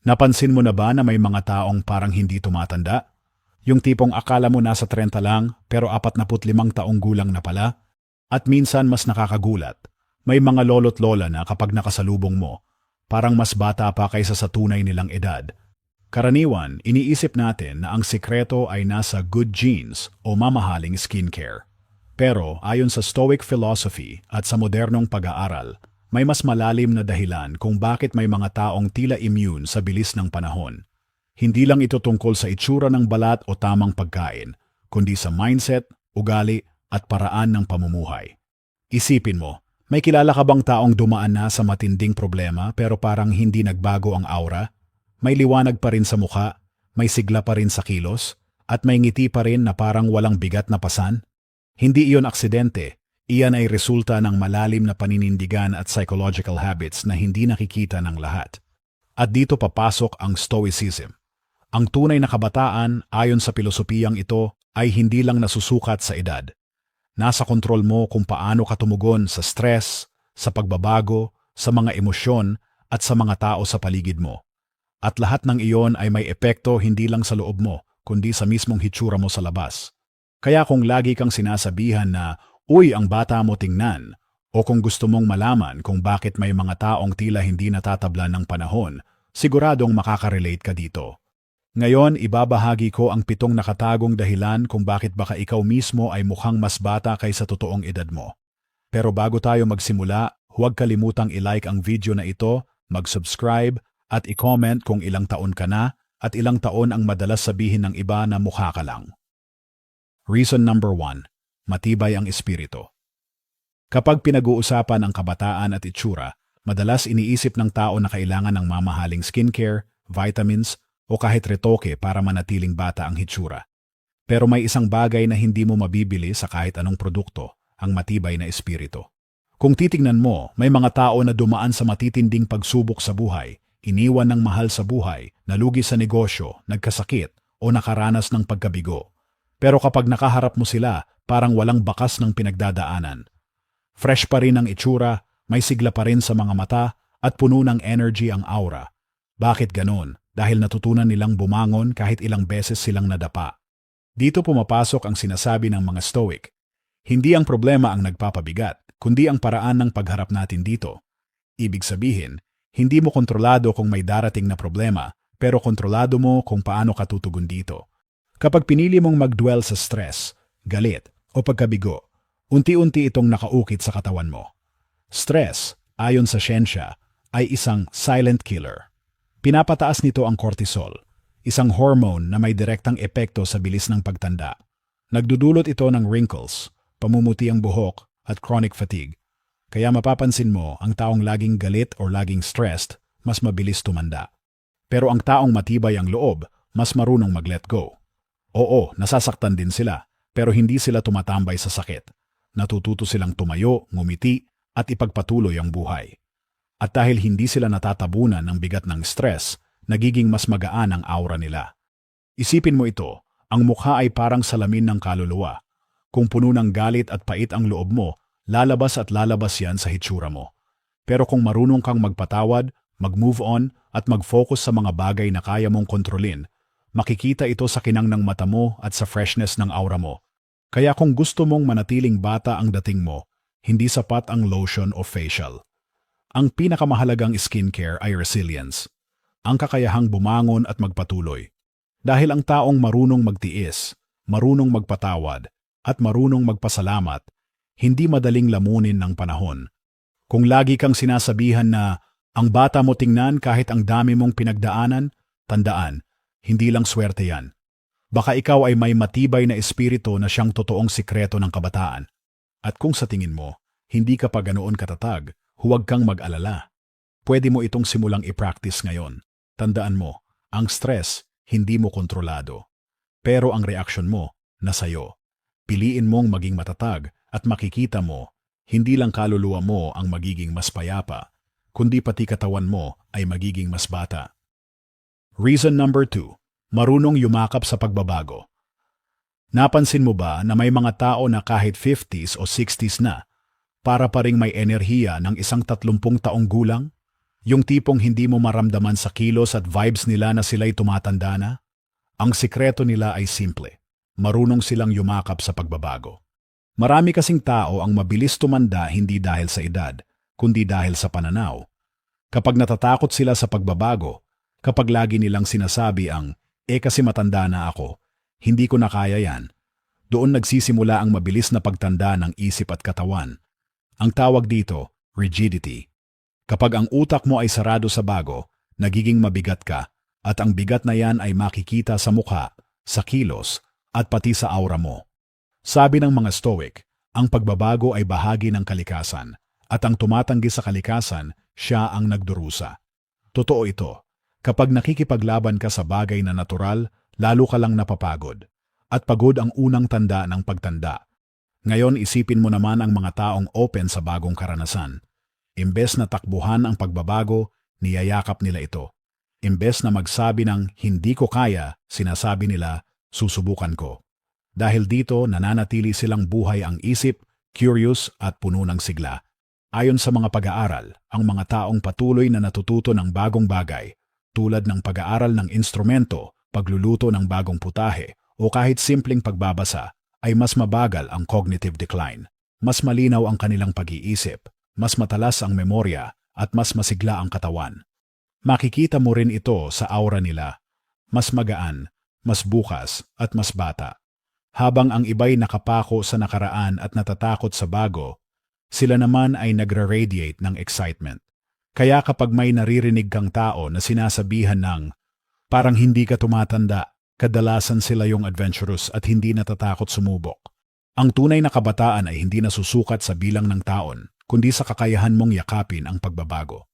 Napansin mo na ba na may mga taong parang hindi tumatanda? Yung tipong akala mo nasa 30 lang pero 45 taong gulang na pala? At minsan mas nakakagulat, may mga lolo't lola na kapag nakasalubong mo, parang mas bata pa kaysa sa tunay nilang edad. Karaniwan, iniisip natin na ang sikreto ay nasa good genes o mamahaling skincare. Pero ayon sa Stoic philosophy at sa modernong pag-aaral, may mas malalim na dahilan kung bakit may mga taong tila immune sa bilis ng panahon. Hindi lang ito tungkol sa itsura ng balat o tamang pagkain, kundi sa mindset, ugali at paraan ng pamumuhay. Isipin mo, may kilala ka bang taong dumaan na sa matinding problema pero parang hindi nagbago ang aura? May liwanag pa rin sa mukha, may sigla pa rin sa kilos, at may ngiti pa rin na parang walang bigat na pasan? Hindi iyon aksidente, iyan ay resulta ng malalim na paninindigan at psychological habits na hindi nakikita ng lahat. At dito papasok ang Stoicism. Ang tunay na kabataan, ayon sa pilosopiyang ito, ay hindi lang nasusukat sa edad. Nasa kontrol mo kung paano ka tumugon sa stress, sa pagbabago, sa mga emosyon, at sa mga tao sa paligid mo. At lahat ng iyon ay may epekto hindi lang sa loob mo, kundi sa mismong hitsura mo sa labas. Kaya kung lagi kang sinasabihan na, "Uy, ang bata mo tingnan," o kung gusto mong malaman kung bakit may mga taong tila hindi natatablan ng panahon, siguradong makaka-relate ka dito. Ngayon, ibabahagi ko ang 7 nakatagong dahilan kung bakit baka ikaw mismo ay mukhang mas bata kaysa totoong edad mo. Pero bago tayo magsimula, huwag kalimutang i-like ang video na ito, mag-subscribe, at i-comment kung ilang taon ka na at ilang taon ang madalas sabihin ng iba na mukha ka lang. Reason number 1. Matibay ang espiritu. Kapag pinag-uusapan ang kabataan at itsura, madalas iniisip ng tao na kailangan ng mamahaling skincare, vitamins, o kahit retoke para manatiling bata ang hitsura. Pero may isang bagay na hindi mo mabibili sa kahit anong produkto, ang matibay na espiritu. Kung titingnan mo, may mga tao na dumaan sa matitinding pagsubok sa buhay, iniwan ng mahal sa buhay, nalugi sa negosyo, nagkasakit, o nakaranas ng pagkabigo. Pero kapag nakaharap mo sila, parang walang bakas ng pinagdadaanan. Fresh pa rin ang itsura, may sigla pa rin sa mga mata, at puno ng energy ang aura. Bakit ganon? Dahil natutunan nilang bumangon kahit ilang beses silang nadapa. Dito pumapasok ang sinasabi ng mga Stoic. Hindi ang problema ang nagpapabigat, kundi ang paraan ng pagharap natin dito. Ibig sabihin, hindi mo kontrolado kung may darating na problema, pero kontrolado mo kung paano ka tutugon dito. Kapag pinili mong mag-dwell sa stress, galit, o pagkabigo, unti-unti itong nakaukit sa katawan mo. Stress, ayon sa siyensya, ay isang silent killer. Pinapataas nito ang cortisol, isang hormone na may direktang epekto sa bilis ng pagtanda. Nagdudulot ito ng wrinkles, pamumuti ang buhok, at chronic fatigue. Kaya mapapansin mo, ang taong laging galit o laging stressed, mas mabilis tumanda. Pero ang taong matibay ang loob, mas marunong mag-let go. Oo, nasasaktan din sila, pero hindi sila tumatambay sa sakit. Natututo silang tumayo, ngumiti, at ipagpatuloy ang buhay. At dahil hindi sila natatabunan ng bigat ng stress, nagiging mas magaan ang aura nila. Isipin mo ito, ang mukha ay parang salamin ng kaluluwa. Kung puno ng galit at pait ang loob mo, lalabas at lalabas yan sa hitsura mo. Pero kung marunong kang magpatawad, mag-move on, at mag-focus sa mga bagay na kaya mong kontrolin, makikita ito sa kinang ng mata mo at sa freshness ng aura mo. Kaya kung gusto mong manatiling bata ang dating mo, hindi sapat ang lotion o facial. Ang pinakamahalagang skincare ay resilience. Ang kakayahang bumangon at magpatuloy. Dahil ang taong marunong magtiis, marunong magpatawad, at marunong magpasalamat, hindi madaling lamunin ng panahon. Kung lagi kang sinasabihan na, "Ang bata mo tingnan kahit ang dami mong pinagdaanan," tandaan, hindi lang swerte yan. Baka ikaw ay may matibay na espiritu na siyang totoong sikreto ng kabataan. At kung sa tingin mo, hindi ka pa ganoon katatag, huwag kang mag-alala. Pwede mo itong simulang i-practice ngayon. Tandaan mo, ang stress, hindi mo kontrolado. Pero ang reaksyon mo, nasayo. Piliin mong maging matatag at makikita mo, hindi lang kaluluwa mo ang magiging mas payapa, kundi pati katawan mo ay magiging mas bata. Reason number 2. Marunong yumakap sa pagbabago. Napansin mo ba na may mga tao na kahit 50s o 60s na, para pa ring may enerhiya ng isang 30 taong gulang? Yung tipong hindi mo maramdaman sa kilos at vibes nila na sila'y tumatanda na? Ang sikreto nila ay simple. Marunong silang yumakap sa pagbabago. Marami kasing tao ang mabilis tumanda hindi dahil sa edad, kundi dahil sa pananaw. Kapag natatakot sila sa pagbabago, kapag lagi nilang sinasabi ang, kasi matanda na ako, hindi ko na kaya yan, doon nagsisimula ang mabilis na pagtanda ng isip at katawan. Ang tawag dito, rigidity. Kapag ang utak mo ay sarado sa bago, nagiging mabigat ka, at ang bigat na yan ay makikita sa mukha, sa kilos, at pati sa aura mo. Sabi ng mga Stoic, ang pagbabago ay bahagi ng kalikasan, at ang tumatanggi sa kalikasan, siya ang nagdurusa. Totoo ito. Kapag nakikipaglaban ka sa bagay na natural, lalo ka lang napapagod. At pagod ang unang tanda ng pagtanda. Ngayon isipin mo naman ang mga taong open sa bagong karanasan. Imbes na takbuhan ang pagbabago, niyayakap nila ito. Imbes na magsabi ng hindi ko kaya, sinasabi nila, susubukan ko. Dahil dito nananatili silang buhay ang isip, curious at puno ng sigla. Ayon sa mga pag-aaral, ang mga taong patuloy na natututo ng bagong bagay, tulad ng pag-aaral ng instrumento, pagluluto ng bagong putahe, o kahit simpleng pagbabasa, ay mas mabagal ang cognitive decline. Mas malinaw ang kanilang pag-iisip, mas matalas ang memorya, at mas masigla ang katawan. Makikita mo rin ito sa aura nila. Mas magaan, mas bukas, at mas bata. Habang ang iba'y nakapako sa nakaraan at natatakot sa bago, sila naman ay nagre-radiate ng excitement. Kaya kapag may naririnig kang tao na sinasabihan ng parang hindi ka tumatanda, kadalasan sila yung adventurous at hindi natatakot sumubok. Ang tunay na kabataan ay hindi nasusukat sa bilang ng taon, kundi sa kakayahan mong yakapin ang pagbabago.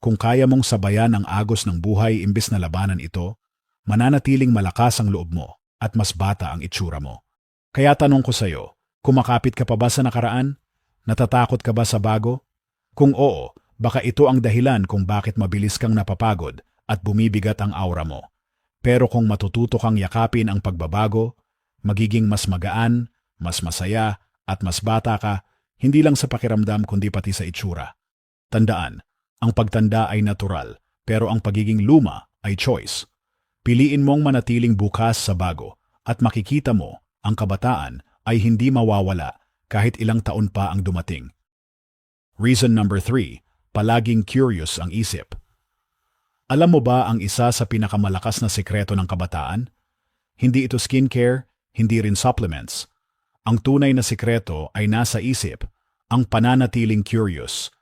Kung kaya mong sabayan ang agos ng buhay imbes na labanan ito, mananatiling malakas ang loob mo at mas bata ang itsura mo. Kaya tanong ko sa'yo, kumakapit ka pa ba sa nakaraan? Natatakot ka ba sa bago? Kung oo, baka ito ang dahilan kung bakit mabilis kang napapagod at bumibigat ang aura mo. Pero kung matututo kang yakapin ang pagbabago, magiging mas magaan, mas masaya, at mas bata ka, hindi lang sa pakiramdam kundi pati sa itsura. Tandaan, ang pagtanda ay natural, pero ang pagiging luma ay choice. Piliin mong manatiling bukas sa bago, at makikita mo, ang kabataan ay hindi mawawala kahit ilang taon pa ang dumating. Reason number 3, palaging curious ang isip. Alam mo ba ang isa sa pinakamalakas na sekreto ng kabataan? Hindi ito skincare, hindi rin supplements. Ang tunay na sekreto ay nasa isip, ang pananatiling curious.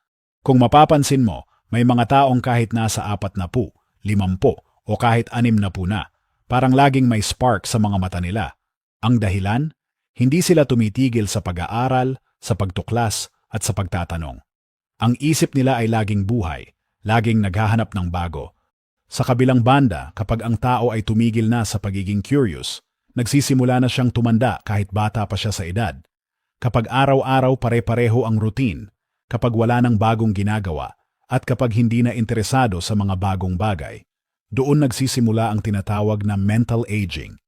Kung mapapansin mo, may mga taong kahit nasa 40, 50 o kahit 60 na, parang laging may spark sa mga mata nila. Ang dahilan? Hindi sila tumitigil sa pag-aaral, sa pagtuklas at sa pagtatanong. Ang isip nila ay laging buhay, laging naghahanap ng bago. Sa kabilang banda, kapag ang tao ay tumigil na sa pagiging curious, nagsisimula na siyang tumanda kahit bata pa siya sa edad. Kapag araw-araw pare-pareho ang routine, kapag wala ng bagong ginagawa, at kapag hindi na interesado sa mga bagong bagay, doon nagsisimula ang tinatawag na mental aging.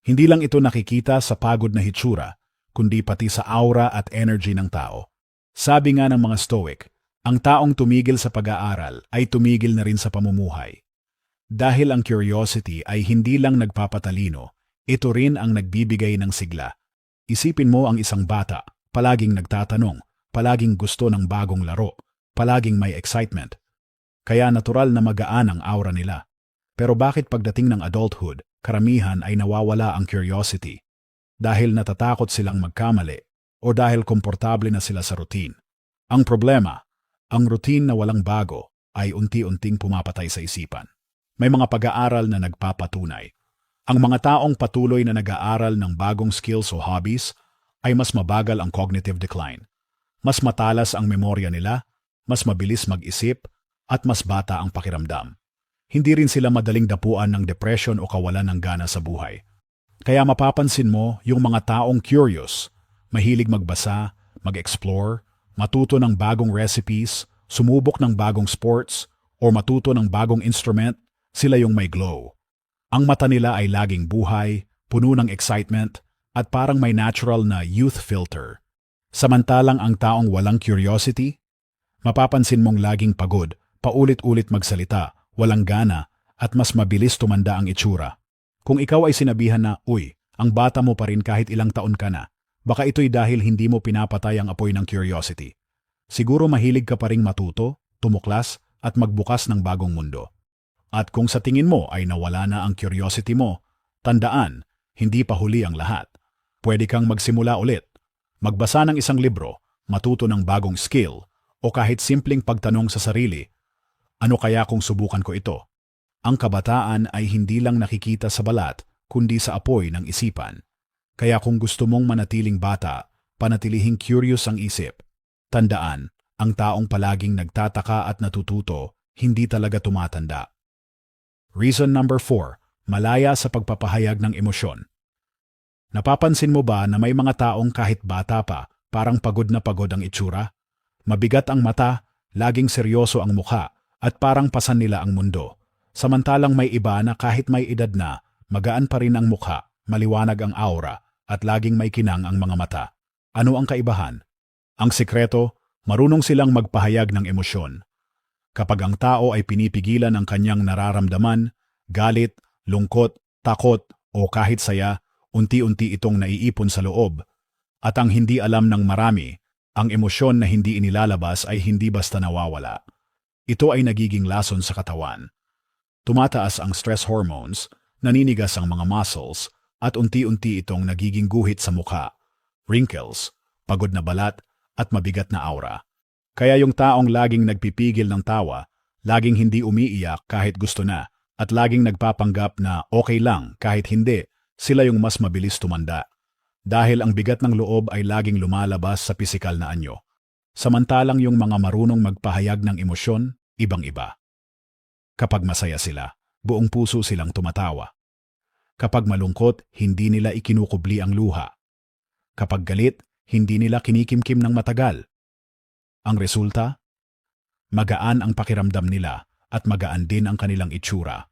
Hindi lang ito nakikita sa pagod na hitsura, kundi pati sa aura at energy ng tao. Sabi nga ng mga Stoic, ang taong tumigil sa pag-aaral ay tumigil na rin sa pamumuhay. Dahil ang curiosity ay hindi lang nagpapatalino, ito rin ang nagbibigay ng sigla. Isipin mo ang isang bata, palaging nagtatanong, palaging gusto ng bagong laro, palaging may excitement. Kaya natural na magaan ang aura nila. Pero bakit pagdating ng adulthood, karamihan ay nawawala ang curiosity? Dahil natatakot silang magkamali o dahil komportable na sila sa routine. Ang problema, ang routine na walang bago ay unti-unting pumapatay sa isipan. May mga pag-aaral na nagpapatunay. Ang mga taong patuloy na nag-aaral ng bagong skills o hobbies ay mas mabagal ang cognitive decline. Mas matalas ang memorya nila, mas mabilis mag-isip, at mas bata ang pakiramdam. Hindi rin sila madaling dapuan ng depression o kawalan ng gana sa buhay. Kaya mapapansin mo yung mga taong curious, mahilig magbasa, mag-explore, matuto ng bagong recipes, sumubok ng bagong sports, o matuto ng bagong instrument, sila yung may glow. Ang mata nila ay laging buhay, puno ng excitement, at parang may natural na youth filter. Samantalang ang taong walang curiosity, mapapansin mong laging pagod, paulit-ulit magsalita, walang gana, at mas mabilis tumanda ang itsura. Kung ikaw ay sinabihan na, uy, ang bata mo pa rin kahit ilang taon ka na, baka ito'y dahil hindi mo pinapatay ang apoy ng curiosity. Siguro mahilig ka pa ring matuto, tumuklas, at magbukas ng bagong mundo. At kung sa tingin mo ay nawala na ang curiosity mo, tandaan, hindi pa huli ang lahat. Pwede kang magsimula ulit. Magbasa ng isang libro, matuto ng bagong skill, o kahit simpleng pagtanong sa sarili, ano kaya kung subukan ko ito? Ang kabataan ay hindi lang nakikita sa balat, kundi sa apoy ng isipan. Kaya kung gusto mong manatiling bata, panatilihing curious ang isip. Tandaan, ang taong palaging nagtataka at natututo, hindi talaga tumatanda. Reason number 4, malaya sa pagpapahayag ng emosyon. Napapansin mo ba na may mga taong kahit bata pa, parang pagod na pagod ang itsura? Mabigat ang mata, laging seryoso ang mukha, at parang pasan nila ang mundo. Samantalang may iba na kahit may edad na, magaan pa rin ang mukha, maliwanag ang aura, at laging may kinang ang mga mata. Ano ang kaibahan? Ang sikreto, marunong silang magpahayag ng emosyon. Kapag ang tao ay pinipigilan ang kanyang nararamdaman, galit, lungkot, takot, o kahit saya, unti-unti itong naiipon sa loob. At ang hindi alam ng marami, ang emosyon na hindi inilalabas ay hindi basta nawawala. Ito ay nagiging lason sa katawan. Tumataas ang stress hormones, naninigas ang mga muscles, at unti-unti itong nagiging guhit sa mukha, wrinkles, pagod na balat, at mabigat na aura. Kaya yung taong laging nagpipigil ng tawa, laging hindi umiiyak kahit gusto na, at laging nagpapanggap na okay lang kahit hindi, sila yung mas mabilis tumanda. Dahil ang bigat ng loob ay laging lumalabas sa pisikal na anyo. Samantalang yung mga marunong magpahayag ng emosyon, ibang-iba. Kapag masaya sila, buong puso silang tumatawa. Kapag malungkot, hindi nila ikinukubli ang luha. Kapag galit, hindi nila kinikimkim ng matagal. Ang resulta? Magaan ang pakiramdam nila at magaan din ang kanilang itsura.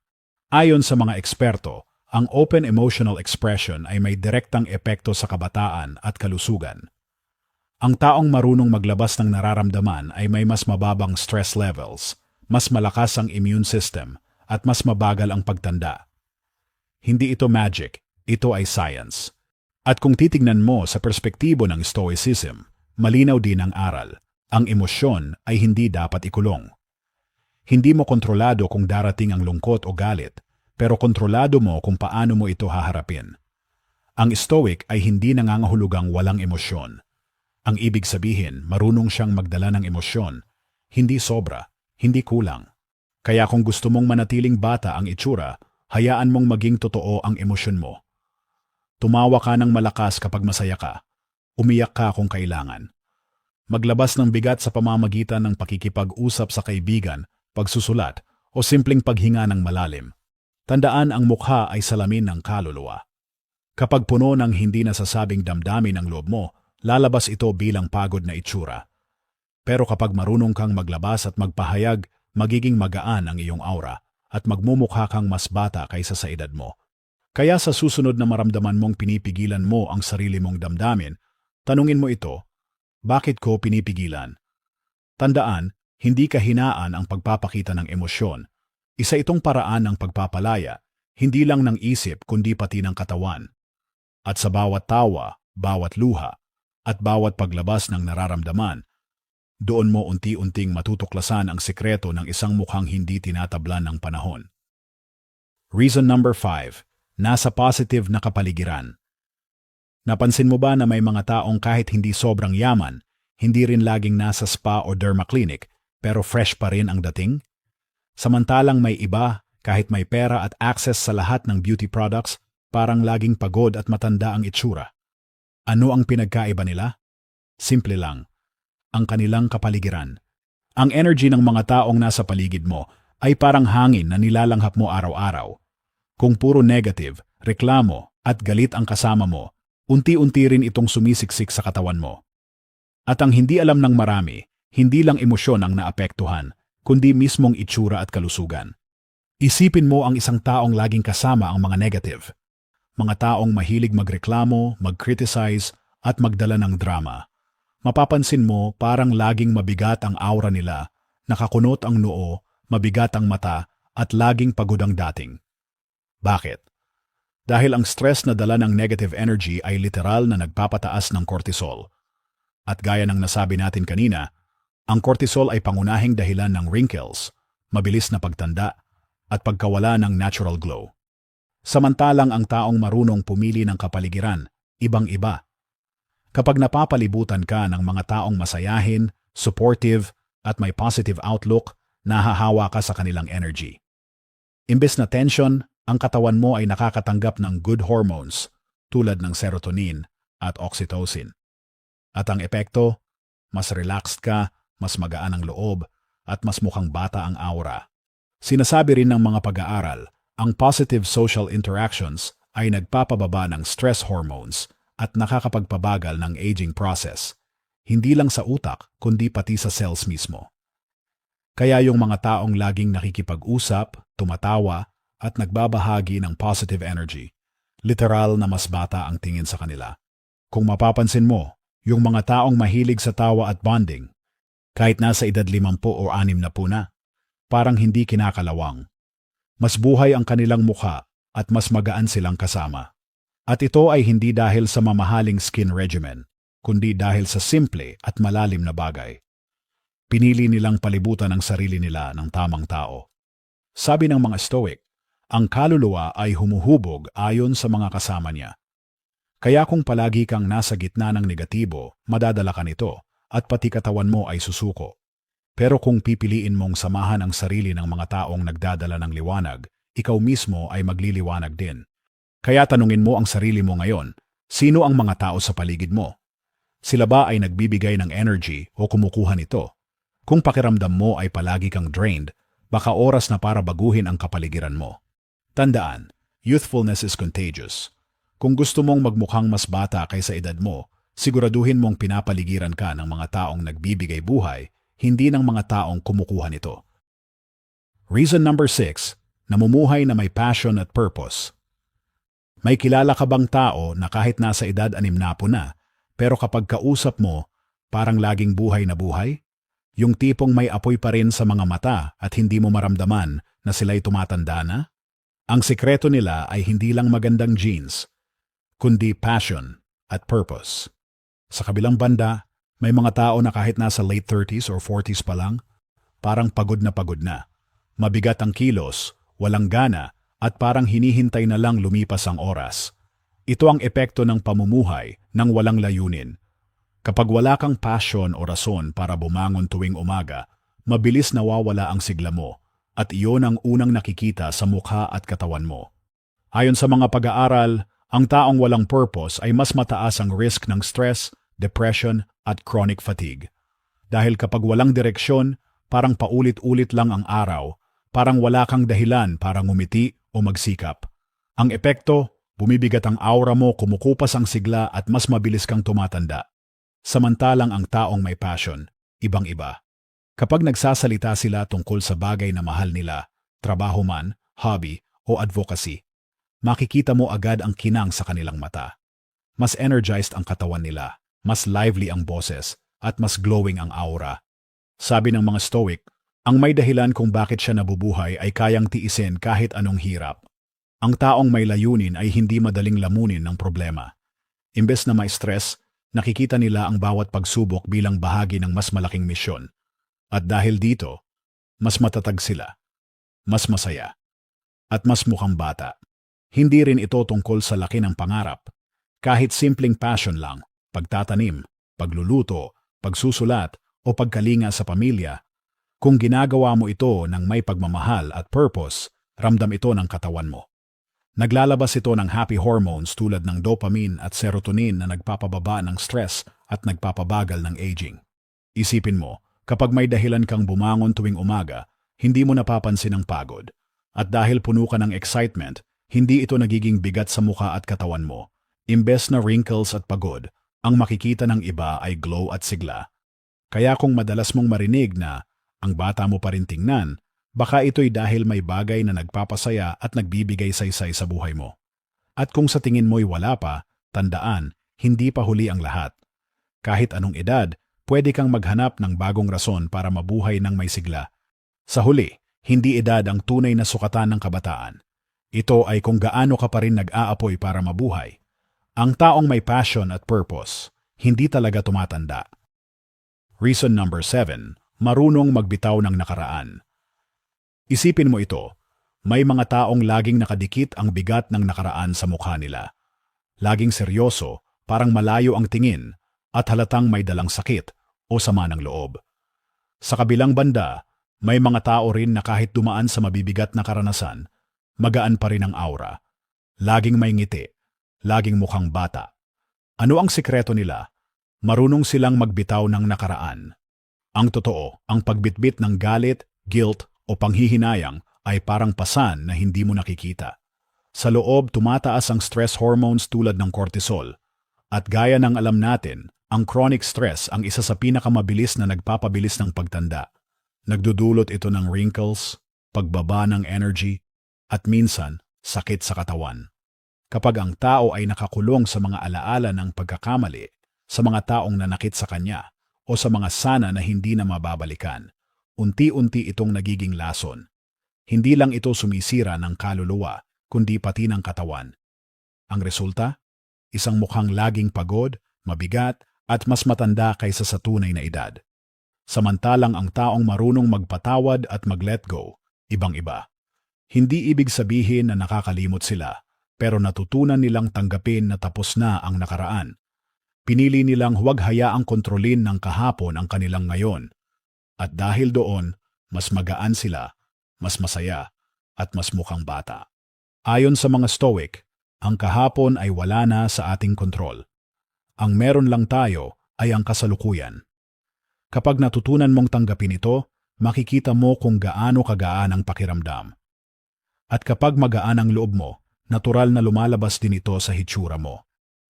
Ayon sa mga eksperto, ang open emotional expression ay may direktang epekto sa kabataan at kalusugan. Ang taong marunong maglabas ng nararamdaman ay may mas mababang stress levels, mas malakas ang immune system, at mas mabagal ang pagtanda. Hindi ito magic, ito ay science. At kung titignan mo sa perspektibo ng Stoicism, malinaw din ang aral. Ang emosyon ay hindi dapat ikulong. Hindi mo kontrolado kung darating ang lungkot o galit, pero kontrolado mo kung paano mo ito haharapin. Ang Stoic ay hindi nangangahulugang walang emosyon. Ang ibig sabihin, marunong siyang magdala ng emosyon, hindi sobra, hindi kulang. Kaya kung gusto mong manatiling bata ang itsura, hayaan mong maging totoo ang emosyon mo. Tumawa ka ng malakas kapag masaya ka. Umiyak ka kung kailangan. Maglabas ng bigat sa pamamagitan ng pakikipag-usap sa kaibigan, pagsusulat, o simpleng paghinga ng malalim. Tandaan ang mukha ay salamin ng kaluluwa. Kapag puno ng hindi nasasabing damdamin ang loob mo, lalabas ito bilang pagod na itsura. Pero kapag marunong kang maglabas at magpahayag, magiging magaan ang iyong aura at magmumukha kang mas bata kaysa sa edad mo. Kaya sa susunod na maramdaman mong pinipigilan mo ang sarili mong damdamin, tanungin mo ito, bakit ko pinipigilan? Tandaan, hindi kahinaan ang pagpapakita ng emosyon. Isa itong paraan ng pagpapalaya, hindi lang ng isip kundi pati ng katawan. At sa bawat tawa, bawat luha, at bawat paglabas ng nararamdaman, doon mo unti-unting matutuklasan ang sikreto ng isang mukhang hindi tinatablan ng panahon. Reason number 5, nasa positive na kapaligiran. Napansin mo ba na may mga taong kahit hindi sobrang yaman, hindi rin laging nasa spa o derma clinic, pero fresh pa rin ang dating? Samantalang may iba, kahit may pera at access sa lahat ng beauty products, parang laging pagod at matanda ang itsura. Ano ang pinagkaiba nila? Simple lang, ang kanilang kapaligiran. Ang energy ng mga taong nasa paligid mo ay parang hangin na nilalanghap mo araw-araw. Kung puro negative, reklamo at galit ang kasama mo, unti-unti rin itong sumisiksik sa katawan mo. At ang hindi alam ng marami, hindi lang emosyon ang naapektuhan, kundi mismong itsura at kalusugan. Isipin mo ang isang taong laging kasama ang mga negative. Mga taong mahilig magreklamo, mag-criticize, at magdala ng drama. Mapapansin mo parang laging mabigat ang aura nila, nakakunot ang noo, mabigat ang mata, at laging pagod ang dating. Bakit? Dahil ang stress na dala ng negative energy ay literal na nagpapataas ng cortisol. At gaya ng nasabi natin kanina, ang cortisol ay pangunahing dahilan ng wrinkles, mabilis na pagtanda, at pagkawala ng natural glow. Samantalang ang taong marunong pumili ng kapaligiran, ibang-iba. Kapag napapalibutan ka ng mga taong masayahin, supportive, at may positive outlook, nahahawa ka sa kanilang energy. Imbes na tension, ang katawan mo ay nakakatanggap ng good hormones tulad ng serotonin at oxytocin. At ang epekto, mas relaxed ka, mas magaan ang loob, at mas mukhang bata ang aura. Sinasabi rin ng mga pag-aaral, ang positive social interactions ay nagpapababa ng stress hormones at nakakapagpabagal ng aging process, hindi lang sa utak kundi pati sa cells mismo. Kaya yung mga taong laging nakikipag-usap, tumatawa, at nagbabahagi ng positive energy, literal na mas bata ang tingin sa kanila. Kung mapapansin mo, yung mga taong mahilig sa tawa at bonding, kahit nasa edad 50 o 60 na, parang hindi kinakalawang. Mas buhay ang kanilang mukha at mas magaan silang kasama. At ito ay hindi dahil sa mamahaling skin regimen, kundi dahil sa simple at malalim na bagay. Pinili nilang palibutan ang sarili nila ng tamang tao. Sabi ng mga Stoic, ang kaluluwa ay humuhubog ayon sa mga kasama niya. Kaya kung palagi kang nasa gitna ng negatibo, madadala ka nito at pati katawan mo ay susuko. Pero kung pipiliin mong samahan ang sarili ng mga taong nagdadala ng liwanag, ikaw mismo ay magliliwanag din. Kaya tanungin mo ang sarili mo ngayon, sino ang mga tao sa paligid mo? Sila ba ay nagbibigay ng energy o kumukuha nito? Kung pakiramdam mo ay palagi kang drained, baka oras na para baguhin ang kapaligiran mo. Tandaan, youthfulness is contagious. Kung gusto mong magmukhang mas bata kaysa edad mo, siguraduhin mong pinapaligiran ka ng mga taong nagbibigay buhay, hindi ng mga taong kumukuha nito. Reason number 6, namumuhay na may passion at purpose. May kilala ka bang tao na kahit nasa edad 60 na, pero kapag kausap mo, parang laging buhay na buhay? Yung tipong may apoy pa rin sa mga mata at hindi mo maramdaman na sila'y tumatanda na? Ang sikreto nila ay hindi lang magandang genes, kundi passion at purpose. Sa kabilang banda, may mga tao na kahit nasa late 30s or 40s pa lang, parang pagod na. Mabigat ang kilos, walang gana, at parang hinihintay na lang lumipas ang oras. Ito ang epekto ng pamumuhay ng walang layunin. Kapag wala kang passion o rason para bumangon tuwing umaga, mabilis nawawala ang sigla mo, at iyon ang unang nakikita sa mukha at katawan mo. Ayon sa mga pag-aaral, ang taong walang purpose ay mas mataas ang risk ng stress, depression at chronic fatigue. Dahil kapag walang direksyon, parang paulit-ulit lang ang araw, parang wala kang dahilan para ngumiti o magsikap. Ang epekto, bumibigat ang aura mo, kumukupas ang sigla at mas mabilis kang tumatanda. Samantalang ang taong may passion, ibang-iba. Kapag nagsasalita sila tungkol sa bagay na mahal nila, trabaho man, hobby o advocacy, makikita mo agad ang kinang sa kanilang mata. Mas energized ang katawan nila, mas lively ang boses, at mas glowing ang aura. Sabi ng mga Stoic, ang may dahilan kung bakit siya nabubuhay ay kayang tiisin kahit anong hirap. Ang taong may layunin ay hindi madaling lamunin ng problema. Imbes na may stress, nakikita nila ang bawat pagsubok bilang bahagi ng mas malaking misyon. At dahil dito, mas matatag sila, mas masaya, at mas mukhang bata. Hindi rin ito tungkol sa laki ng pangarap. Kahit simpleng passion lang, pagtatanim, pagluluto, pagsusulat, o pagkalinga sa pamilya, kung ginagawa mo ito ng may pagmamahal at purpose, ramdam ito ng katawan mo. Naglalabas ito ng happy hormones tulad ng dopamine at serotonin na nagpapababa ng stress at nagpapabagal ng aging. Isipin mo, kapag may dahilan kang bumangon tuwing umaga, hindi mo napapansin ang pagod. At dahil puno ka ng excitement, hindi ito nagiging bigat sa mukha at katawan mo. Imbes na wrinkles at pagod, ang makikita ng iba ay glow at sigla. Kaya kung madalas mong marinig na ang bata mo pa rin tingnan, baka ito'y dahil may bagay na nagpapasaya at nagbibigay saysay sa buhay mo. At kung sa tingin mo'y wala pa, tandaan, hindi pa huli ang lahat. Kahit anong edad, pwede kang maghanap ng bagong rason para mabuhay ng may sigla. Sa huli, Hindi edad ang tunay na sukatan ng kabataan. Ito ay kung gaano ka pa rin nag-aapoy para mabuhay. Ang taong may passion at purpose, hindi talaga tumatanda. Reason number 7, marunong magbitaw ng nakaraan. Isipin mo ito, may mga taong laging nakadikit ang bigat ng nakaraan sa mukha nila. Laging seryoso, parang malayo ang tingin, at halatang may dalang sakit o sama ng loob. Sa kabilang banda, may mga tao rin na kahit dumaan sa mabibigat na karanasan, magaan pa rin ang aura. Laging may ngiti, laging mukhang bata. Ano ang sikreto nila? Marunong silang magbitaw ng nakaraan. Ang totoo, ang pagbitbit ng galit, guilt o panghihinayang ay parang pasan na hindi mo nakikita. Sa loob, tumataas ang stress hormones tulad ng cortisol. At gaya ng alam natin, ang chronic stress ang isa sa pinakamabilis na nagpapabilis ng pagtanda. Nagdudulot ito ng wrinkles, pagbaba ng energy, at minsan, sakit sa katawan. Kapag ang tao ay nakakulong sa mga alaala ng pagkakamali, sa mga taong nanakit sa kanya, o sa mga sana na hindi na mababalikan, unti-unti itong nagiging lason. Hindi lang ito sumisira ng kaluluwa, kundi pati ng katawan. Ang resulta? Isang mukhang laging pagod, mabigat, at mas matanda kaysa sa tunay na edad. Samantalang ang taong marunong magpatawad at mag-let go, ibang-iba. Hindi ibig sabihin na nakakalimot sila, pero natutunan nilang tanggapin na tapos na ang nakaraan. Pinili nilang huwag hayaang kontrolin ng kahapon ang kanilang ngayon. At dahil doon, mas magaan sila, mas masaya, at mas mukhang bata. Ayon sa mga Stoic, ang kahapon ay wala na sa ating kontrol. Ang meron lang tayo ay ang kasalukuyan. Kapag natutunan mong tanggapin ito, makikita mo kung gaano kagaan ang pakiramdam. At kapag magaan ang loob mo, natural na lumalabas din ito sa hitsura mo.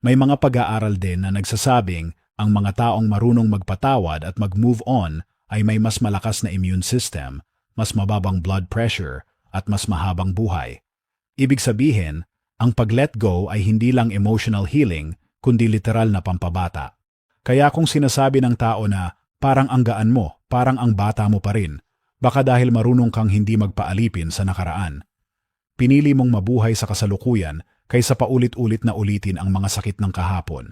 May mga pag-aaral din na nagsasabing ang mga taong marunong magpatawad at mag-move on ay may mas malakas na immune system, mas mababang blood pressure, at mas mahabang buhay. Ibig sabihin, ang pag-let go ay hindi lang emotional healing, kundi literal na pampabata. Kaya kung sinasabi ng tao na parang ang gaan mo, parang ang bata mo pa rin, baka dahil marunong kang hindi magpaalipin sa nakaraan. Pinili mong mabuhay sa kasalukuyan kaysa paulit-ulit na ulitin ang mga sakit ng kahapon.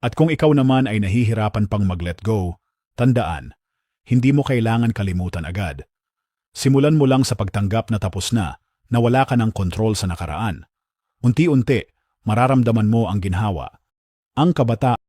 At kung ikaw naman ay nahihirapan pang mag-let go, tandaan, hindi mo kailangan kalimutan agad. Simulan mo lang sa pagtanggap na tapos na wala ka ng kontrol sa nakaraan. Unti-unti, mararamdaman mo ang ginhawa. Ang kabataan